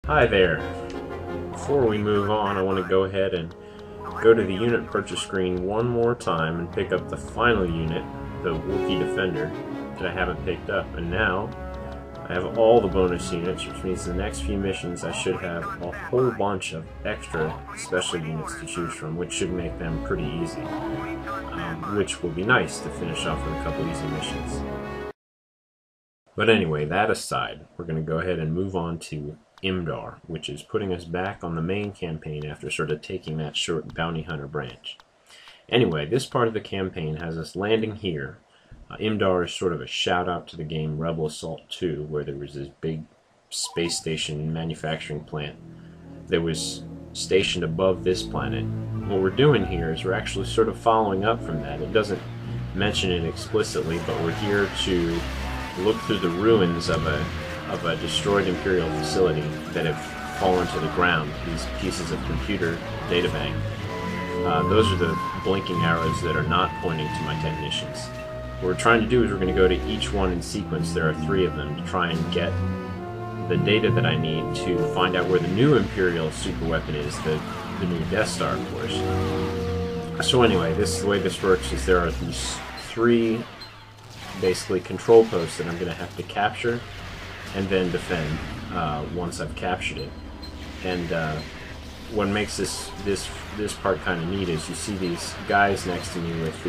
Hi there. Before we move on, I want to go ahead and go to the unit purchase screen one more time and pick up the final unit, the Wookiee Defender, that I haven't picked up. And now I have all the bonus units, which means the next few missions I should have a whole bunch of extra special units to choose from, which should make them pretty easy, which will be nice to finish off with a couple easy missions. But anyway, that aside, we're going to go ahead and move on to Imdaar, which is putting us back on the main campaign after sort of taking that short bounty hunter branch. Anyway, this part of the campaign has us landing here. Imdaar is sort of a shout out to the game Rebel Assault 2, where there was this big space station manufacturing plant that was stationed above this planet. What we're doing here is we're actually sort of following up from that. It doesn't mention it explicitly, but we're here to look through the ruins of a destroyed Imperial facility that have fallen to the ground, these pieces of computer databank. Those are the blinking arrows that are not pointing to my technicians. What we're trying to do is we're going to go to each one in sequence. There are 3 of them to try and get the data that I need to find out where the new Imperial superweapon is, the new Death Star, of course. So anyway, the way this works is there are these 3 basically control posts that I'm going to have to capture and then defend once I've captured it. And what makes this part kind of neat is you see these guys next to me with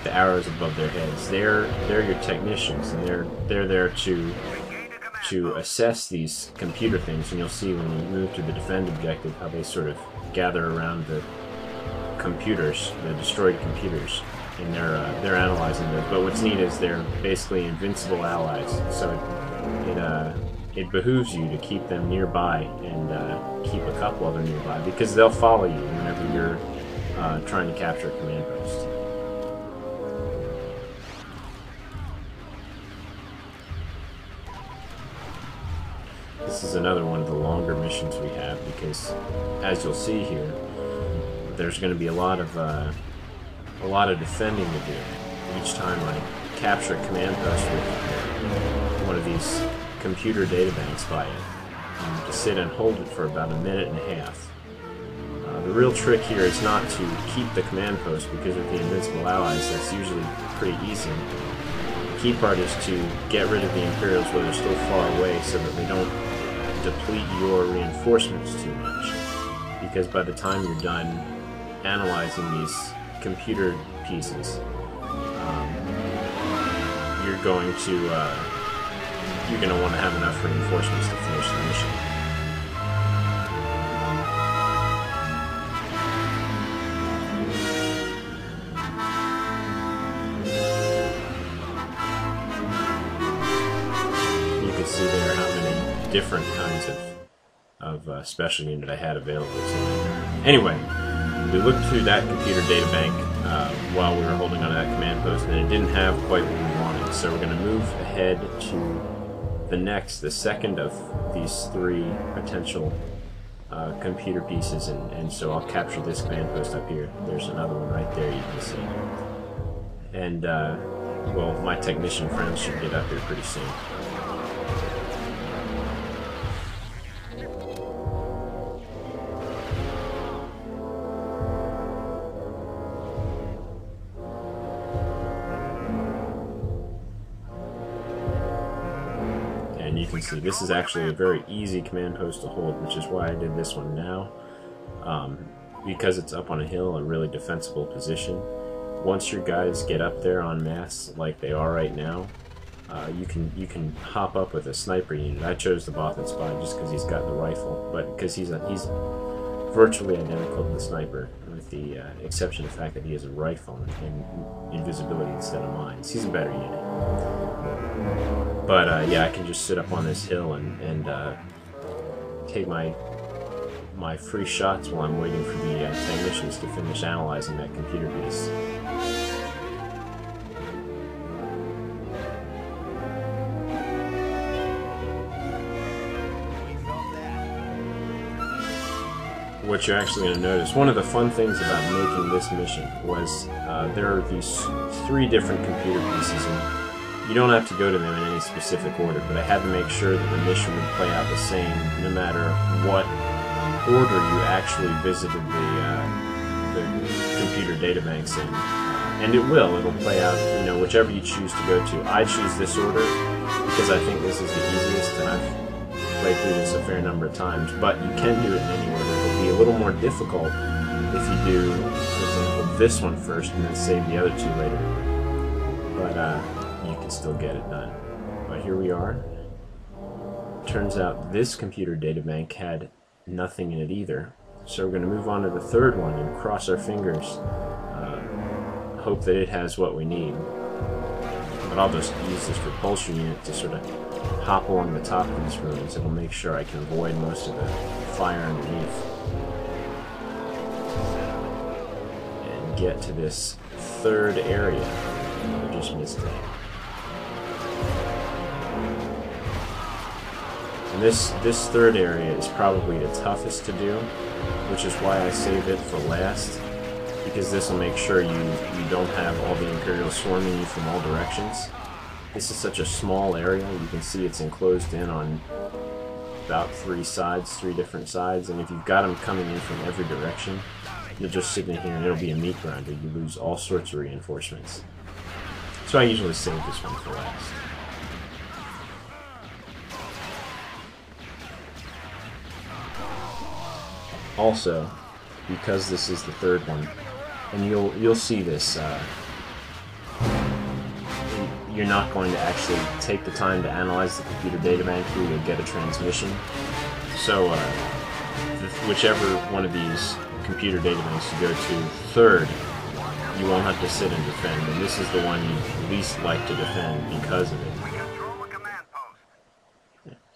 the arrows above their heads. They're your technicians, and they're there to assess these computer things. And you'll see when you move to the defend objective how they sort of gather around the computers, the destroyed computers, and they're analyzing those. But what's neat is they're basically invincible allies, so it behooves you to keep them nearby and keep a couple of them nearby, because they'll follow you whenever you're trying to capture a command post. This is another one of the longer missions we have, because as you'll see here, there's going to be a lot of defending to do each time I capture a command post with one of these computer databanks by it. To sit and hold it for about 1.5 minutes. The real trick here is not to keep the command post, because with the invincible allies that's usually pretty easy. The key part is to get rid of the Imperials while they're still far away, so that they don't deplete your reinforcements too much. Because by the time you're done analyzing these computer pieces, you're going to want to have enough reinforcements to finish the mission. You can see there how many different kinds of special unit I had available to me. Anyway, we looked through that computer data bank while we were holding on to that command post, and it didn't have quite what we wanted. So we're going to move ahead to the second of these 3 potential computer pieces, and so I'll capture this command post up here. There's another one right there you can see. And, well, my technician friends should get up here pretty soon. And you can see this is actually a very easy command post to hold, which is why I did this one now. Because it's up on a hill, a really defensible position. Once your guys get up there en masse, like they are right now, you can hop up with a sniper unit. I chose the Bothan Spy just because he's got the rifle, but because he's virtually identical to the sniper, with the exception of the fact that he has a rifle and invisibility instead of mines. He's a better unit. But yeah, I can just sit up on this hill and take my free shots while I'm waiting for the technicians to finish analyzing that computer piece. What you're actually going to notice, one of the fun things about making this mission was there are these 3 different computer pieces, and You don't have to go to them in any specific order, but I had to make sure that the mission would play out the same no matter what order you actually visited the computer databanks in. And it will. It'll play out, you know, whichever you choose to go to. I choose this order because I think this is the easiest, and I've played through this a fair number of times. But you can do it in any order. It'll be a little more difficult if you do, for example, this one first and then save the other two later. But you can still get it done. But here we are. Turns out this computer databank had nothing in it either. So we're going to move on to the third one and cross our fingers. Hope that it has what we need. But I'll just use this repulsor unit to sort of hop along the top of these rooms. It'll make sure I can avoid most of the fire underneath. And get to this third area. I just missed it. And this third area is probably the toughest to do, which is why I saved it for last. Because this will make sure you don't have all the Imperials swarming you from all directions. This is such a small area. You can see it's enclosed in on about three different sides, and if you've got them coming in from every direction, you'll just sit in here and it'll be a meat grinder. You lose all sorts of reinforcements. So I usually save this one for last. Also, because this is the third one, and you'll see this, you're not going to actually take the time to analyze the computer databank here. You'll get a transmission. So whichever one of these computer databanks you go to third, you won't have to sit and defend, and this is the one you least like to defend because of it.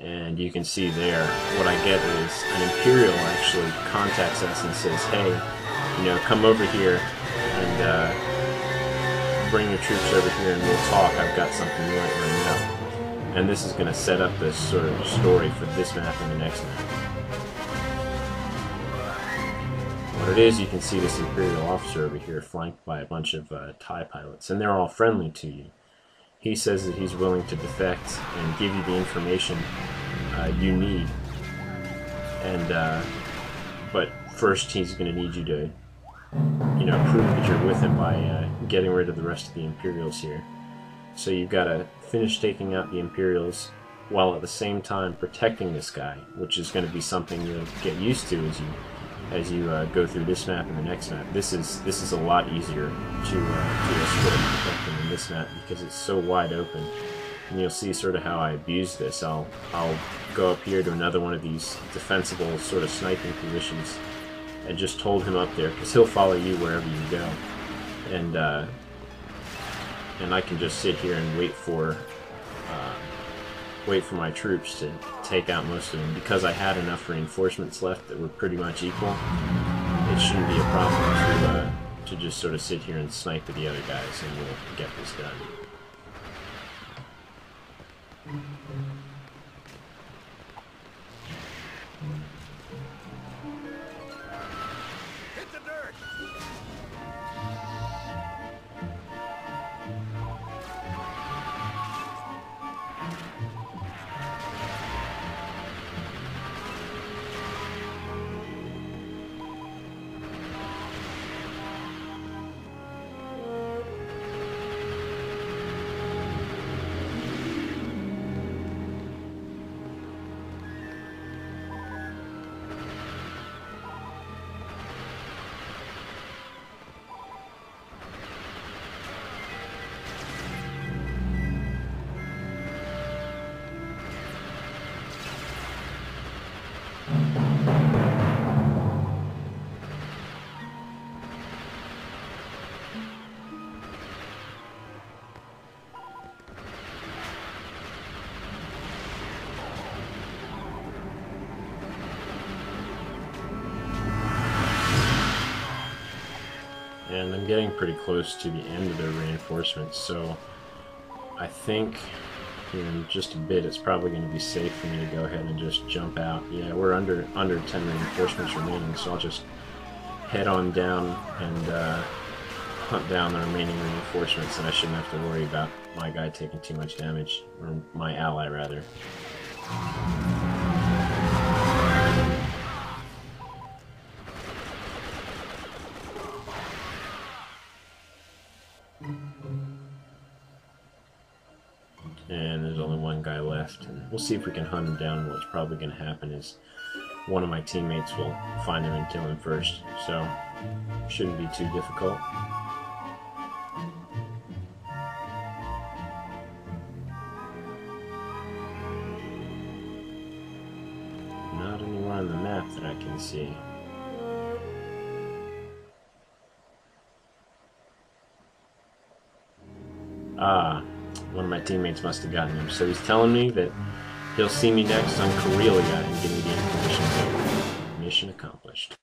And you can see there, what I get is an Imperial actually contacts us and says, hey, you know, come over here and bring your troops over here and we'll talk. I've got something you might want to know. And this is going to set up this sort of story for this map and the next map. What it is, you can see this Imperial officer over here flanked by a bunch of TIE pilots, and they're all friendly to you. He says that he's willing to defect and give you the information you need, and but first he's going to need you to, you know, prove that you're with him by getting rid of the rest of the Imperials here. So you've got to finish taking out the Imperials while at the same time protecting this guy, which is going to be something you'll get used to as you go through this map and the next map. This is a lot easier to escort and protect them in this map because it's so wide open. And you'll see sort of how I abuse this. I'll go up here to another one of these defensible sort of sniping positions and just hold him up there because he'll follow you wherever you go. And I can just sit here and wait for my troops to take out most of them. Because I had enough reinforcements left that were pretty much equal, it shouldn't be a problem to just sort of sit here and snipe at the other guys, and we'll get this done. Hit the dirt! And I'm getting pretty close to the end of their reinforcements, so I think in just a bit it's probably going to be safe for me to go ahead and just jump out. Yeah, we're under 10 reinforcements remaining, so I'll just head on down and hunt down the remaining reinforcements, and I shouldn't have to worry about my guy taking too much damage, or my ally rather. And there's only one guy left, and we'll see if we can hunt him down. What's probably going to happen is one of my teammates will find him and kill him first, so shouldn't be too difficult. Not anywhere on the map that I can see. Ah, one of my teammates must have gotten him. So he's telling me that he'll see me next on Corellia and give me the information. Mission accomplished.